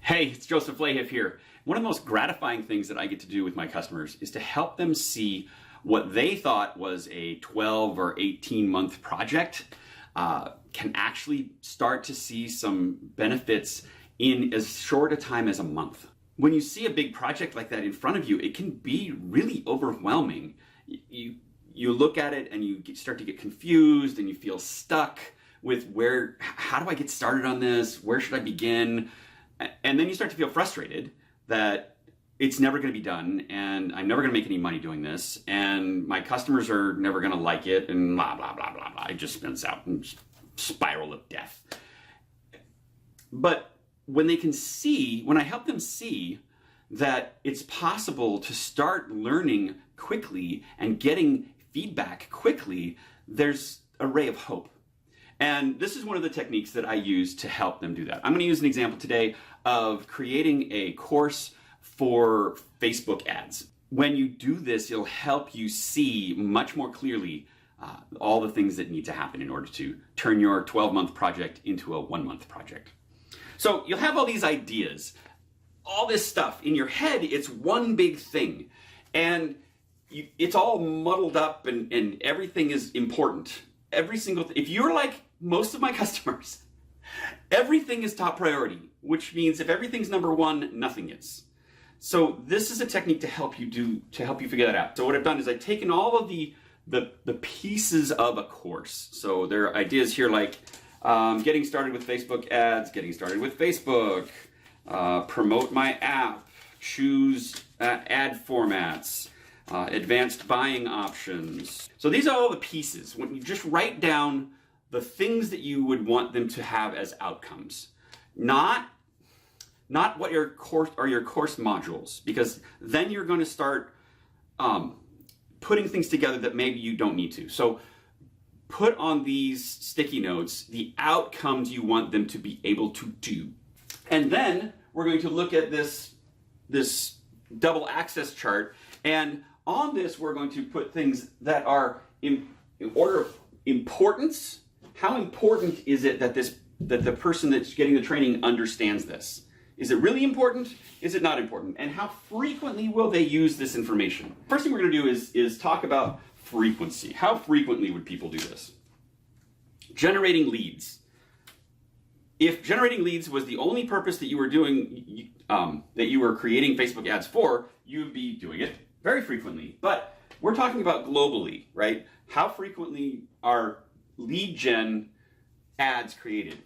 Hey, it's Joseph Lahiff here. One of the most gratifying things that I get to do with my customers is to help them see what they thought was a 12 or 18-month project can actually start to see some benefits in as short a time as a month. When you see a big project like that in front of you, it can be really overwhelming. You look at it and you start to get confused and you feel stuck with how do I get started on this? Where should I begin? And then you start to feel frustrated that it's never going to be done and I'm never going to make any money doing this and my customers are never going to like it and blah, blah, blah, blah, blah. It just spins out and spiral of death. But when I help them see that it's possible to start learning quickly and getting feedback quickly, there's a ray of hope. And this is one of the techniques that I use to help them do that. I'm going to use an example today of creating a course for Facebook ads. When you do this, it'll help you see much more clearly all the things that need to happen in order to turn your 12-month project into a 1-month project. So you'll have all these ideas, all this stuff. In your head, it's one big thing. And it's all muddled up and everything is important. If you're like most of my customers, everything is top priority, which means if everything's number one, nothing is. So this is a technique to help you figure that out. So what I've done is I've taken all of the pieces of a course. So there are ideas here like getting started with Facebook ads, getting started with Facebook, promote my app, choose ad formats, advanced buying options. So these are all the pieces. When you just write down the things that you would want them to have as outcomes, not what your course modules, because then you're going to start putting things together that maybe you don't need to. So put on these sticky notes the outcomes you want them to be able to do. And then we're going to look at this double axis chart, and on this we're going to put things that are in order of importance. How important is it that the person that's getting the training understands this? Is it really important? Is it not important? And how frequently will they use this information? First thing we're going to do is talk about frequency. How frequently would people do this? Generating leads. If generating leads was the only purpose that you were doing, that you were creating Facebook ads for, you'd be doing it very frequently. But we're talking about globally, right? How frequently are lead gen ads created?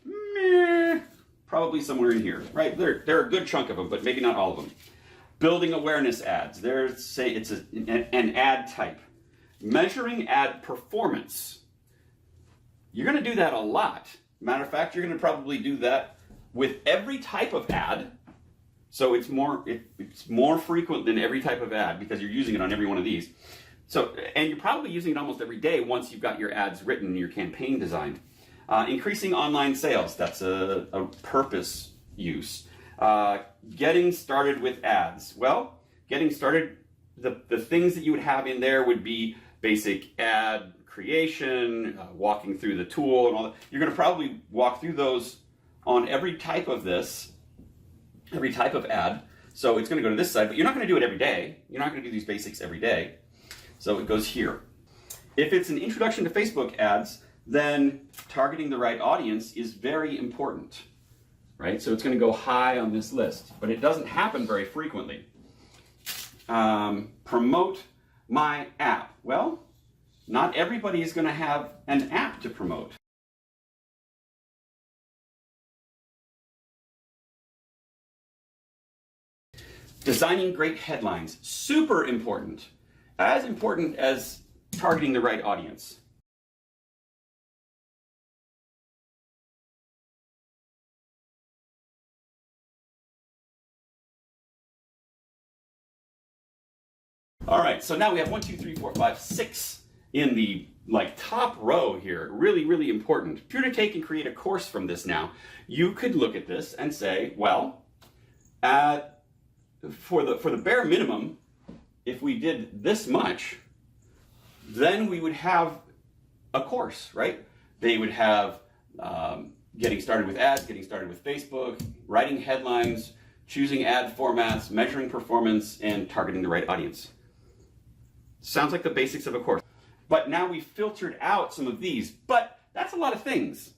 Probably somewhere in here, right? There are a good chunk of them, but maybe not all of them. Building awareness ads. Say it's an ad type. Measuring ad performance. You're going to do that a lot. Matter of fact, you're going to probably do that with every type of ad. So it's more frequent than every type of ad because you're using it on every one of these. So, and you're probably using it almost every day once you've got your ads written and your campaign designed. Increasing online sales, that's a purpose use. Getting started with ads. Well, getting started, the things that you would have in there would be basic ad creation, walking through the tool and all that. You're going to probably walk through those on every type of ad. So it's going to go to this side, but you're not going to do it every day. You're not going to do these basics every day. So it goes here. If it's an introduction to Facebook ads, then targeting the right audience is very important, right? So it's going to go high on this list, but it doesn't happen very frequently. Promote my app. Well, not everybody is going to have an app to promote. Designing great headlines, super important. As important as targeting the right audience. All right, so now we have 1, 2, 3, 4, 5, 6 in the top row here. Really, really important. If you're to take and create a course from this now, you could look at this and say, well, for the bare minimum, if we did this much, then we would have a course, right? They would have getting started with ads, getting started with Facebook, writing headlines, choosing ad formats, measuring performance, and targeting the right audience. Sounds like the basics of a course. But now we've filtered out some of these, but that's a lot of things.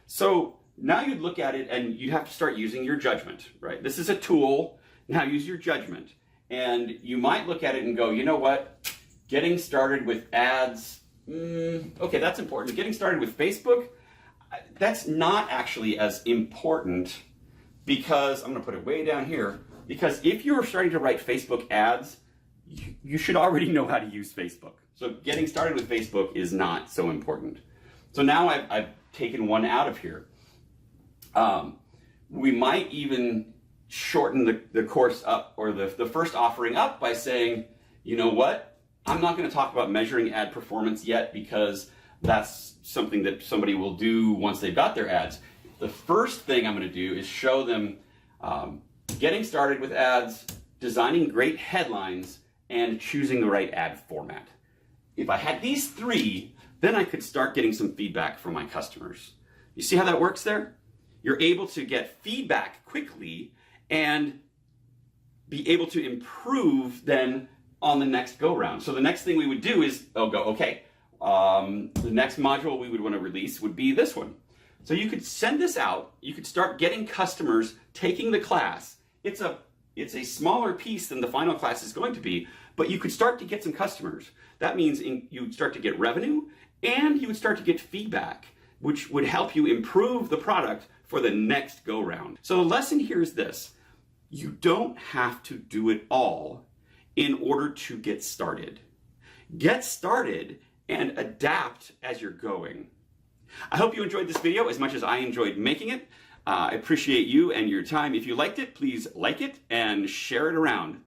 So now you'd look at it and you'd have to start using your judgment, right? This is a tool, now use your judgment. And you might look at it and go, you know what? Getting started with ads, okay, that's important. Getting started with Facebook, that's not actually as important because, I'm gonna put it way down here, because if you're starting to write Facebook ads, you should already know how to use Facebook. So getting started with Facebook is not so important. So now I've taken one out of here. We might even shorten the course up, or the first offering up, by saying, you know what? I'm not going to talk about measuring ad performance yet because that's something that somebody will do once they've got their ads. The first thing I'm going to do is show them getting started with ads, designing great headlines, and choosing the right ad format. If I had these three, then I could start getting some feedback from my customers. You see how that works there? You're able to get feedback quickly and be able to improve then on the next go round. So the next thing we would do is, the next module we would want to release would be this one. So you could send this out, you could start getting customers taking the class. It's a smaller piece than the final class is going to be, but you could start to get some customers. That means you would start to get revenue and you would start to get feedback, which would help you improve the product for the next go round. So the lesson here is this: you don't have to do it all in order to get started. Get started and adapt as you're going. I hope you enjoyed this video as much as I enjoyed making it. I appreciate you and your time. If you liked it, please like it and share it around.